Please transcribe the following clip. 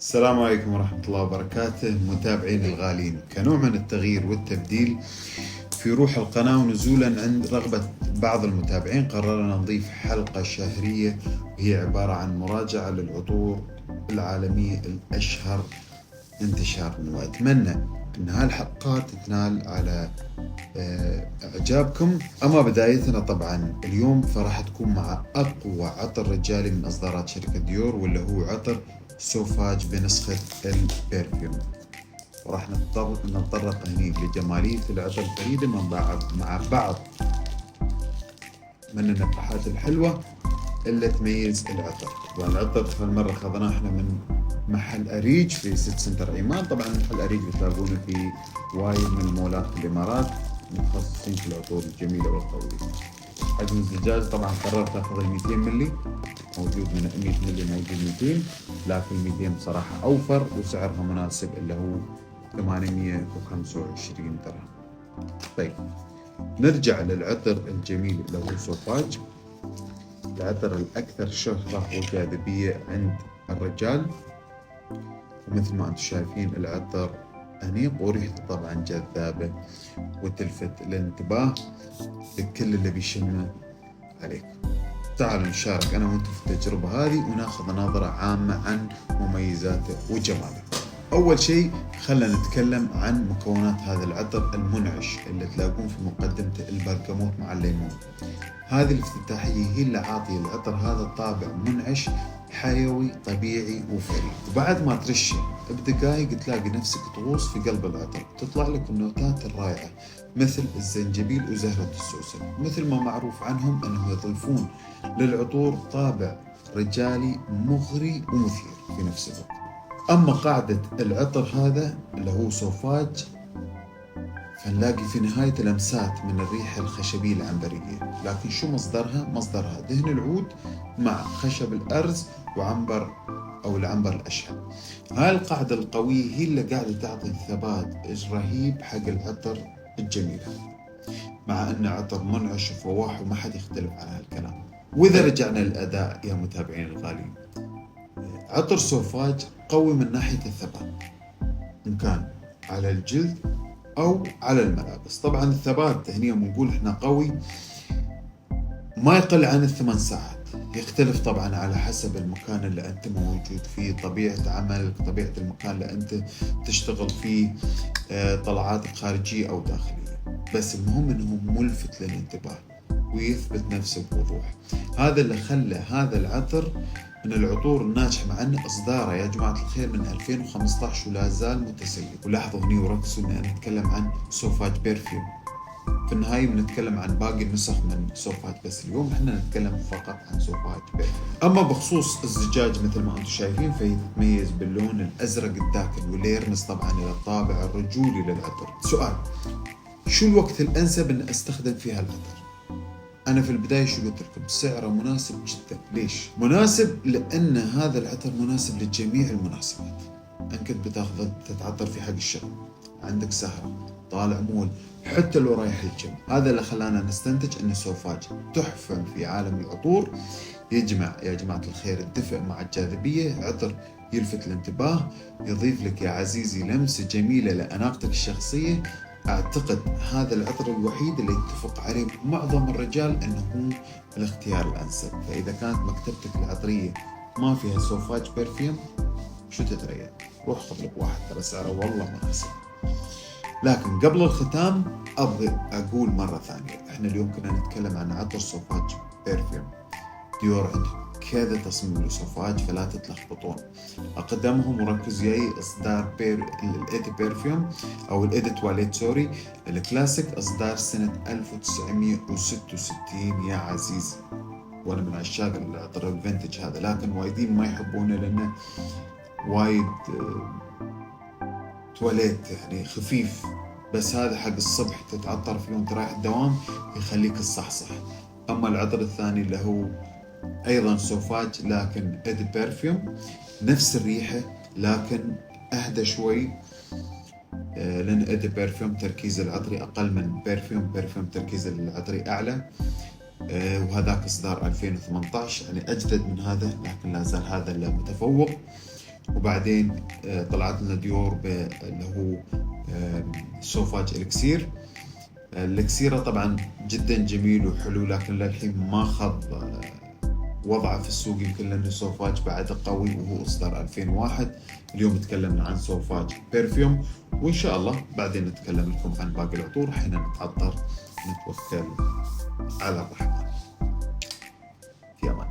السلام عليكم ورحمة الله وبركاته متابعين الغالين. كنوع من التغيير والتبديل في روح القناة ونزولا عند رغبة بعض المتابعين قررنا نضيف حلقة شهرية وهي عبارة عن مراجعة للعطور العالمية الأشهر انتشارا، وأتمنى أن هالحلقات تنال على إعجابكم. أما بدايتنا طبعا اليوم فراح تكون مع أقوى عطر رجالي من إصدارات شركة ديور، واللي هو عطر سوفاج بنسخة البرفيوم. وراح نتطرق هني لجمالية العطر الفريدة مع بعض من النفحات الحلوة اللي تميز العطر. طبعا العطر هالمرة خذناه احنا من محل أريج في سيتي سنتر عمان. طبعا محل أريج بتلاقونه في وايد من المولات في الإمارات متخصصين في العطور الجميلة والقوية. حجم الزجاج طبعا قررت اخذ ال 200 ملي، موجود من 100 ملي موجود 200، لكن 200 بصراحة أوفر وسعرها مناسب اللي هو 825 درهم. طيب نرجع للعطر الجميل اللي هو سوفاج، العطر الأكثر شهرة وجاذبية عند الرجال. ومثل ما أنتم شايفين العطر أنيق وريحته طبعا جذابة وتلفت الانتباه لكل اللي بيشمه عليكم. تعالوا نشارك أنا وأنتم في التجربة هذه وناخذ نظرة عامة عن مميزاته وجماله. أول شيء خلنا نتكلم عن مكونات هذا العطر المنعش اللي تلاقون في مقدمته البرغموت مع الليمون. هذه الافتتاحية هي اللي عاطية العطر هذا طابع منعش حيوي طبيعي وفريد، وبعد ما ترشه بدقائق تلاقي نفسك تغوص في قلب العطر، تطلع لك النوتات الرائعة مثل الزنجبيل وزهرة السوسن، مثل ما معروف عنهم أنهم يضيفون للعطور طابع رجالي مغري ومثير في نفس الوقت. أما قاعدة العطر هذا اللي هو سوفاج فنلاقي في نهاية لمسات من الريحة الخشبية العنبرية، لكن شو مصدرها؟ مصدرها دهن العود مع خشب الأرز وعنبر أو العنبر الأشهب. هاي القاعدة القوية هي اللي قاعدة تعطي ثبات رهيب حق العطر الجميل، مع أنه عطر منعش وفواح وما حد يختلف على هالكلام. وإذا رجعنا للأداء يا متابعين الغالين، عطر سوفاج قوي من ناحية الثبات إن كان على الجلد أو على الملابس. طبعا الثبات هنا بنقول إحنا قوي ما يقل عن 8 ساعات، يختلف طبعا على حسب المكان اللي أنت موجود فيه، طبيعة عملك، طبيعة المكان اللي أنت تشتغل فيه، طلعاتك خارجية أو داخلية، بس المهم أنه ملفت للانتباه ويثبت نفسه بوضوح. هذا اللي خلى هذا العطر من العطور الناجحة، مع أن إصداره يا جماعة الخير من 2015 ولا زال متسيد. ولاحظوا هني وركزوا أن أنا أتكلم عن سوفاج برفيوم، في النهاية بنتكلم عن باقي النسخ من سوفاج، بس اليوم احنا نتكلم فقط عن سوفاج برفيوم. أما بخصوص الزجاج مثل ما أنتم شايفين فهي تتميز باللون الأزرق الداكن واللي يرمز طبعا إلى الطابع الرجولي للعطر. سؤال: شو الوقت الأنسب أن أستخدم فيها العطر؟ أنا في البداية شو قلت لكم؟ سعره مناسب جدا. ليش؟ مناسب لأن هذا العطر مناسب لجميع المناسبات. إن كنت بتاخذ تتعطر في حق الشغل، عندك سهرة، طالع مول، حتى لو رايح الجيم. هذا اللي خلانا نستنتج أن سوفاج تحفة في عالم العطور، يجمع يا جماعة الخير الدفء مع الجاذبية، عطر يلفت الانتباه، يضيف لك يا عزيزي لمسة جميلة لأناقتك الشخصية. أعتقد هذا العطر الوحيد اللي يتفق عليه معظم الرجال أنه هو الاختيار الأنسب. فإذا كانت مكتبتك العطرية ما فيها سوفاج برفيوم شو تتريد؟ روح خذ لك واحد، ترى سعره والله مناسب. لكن قبل الختام أبغى أقول مرة ثانية، إحنا اليوم كنا نتكلم عن عطر سوفاج برفيوم. ديور عندهم كذا تصميم لسوفاج فلا تتلخبطون. أقدمهم وركز جاي إصدار الإيدي برفيوم أو الإيدي تواليت سوري الكلاسيك، إصدار سنة 1966 يا عزيزي. وأنا من عشاق العطر الفينتج هذا، لكن وايدين ما يحبونه لأنه وايد تواليت يعني خفيف، بس هذا حق الصبح تتعطر فيه وانت رايح الدوام يخليك الصحصح. أما العطر الثاني اللي هو أيضا سوفاج لكن إيدي برفيوم، نفس الريحة لكن أهدى شوي، لأن إيدي برفيوم تركيز العطري أقل من برفيوم تركيز العطري أعلى. وهذاك إصدار 2018 يعني أجدد من هذا، لكن لا زال هذا اللي متفوق. وبعدين طلعت لنا ديور اللي هو سوفاج إليكسير. الإليكسيرة طبعا جدا جميل وحلو، لكن للحين ما خض وضعه في السوق، يمكن لأنه سوفاج بعد قوي وهو إصدار 2001. اليوم تكلمنا عن سوفاج بيرفيوم، وإن شاء الله بعدين نتكلم لكم عن باقي العطور. حين نتعطر نتوكل على الرحمن. في أمان.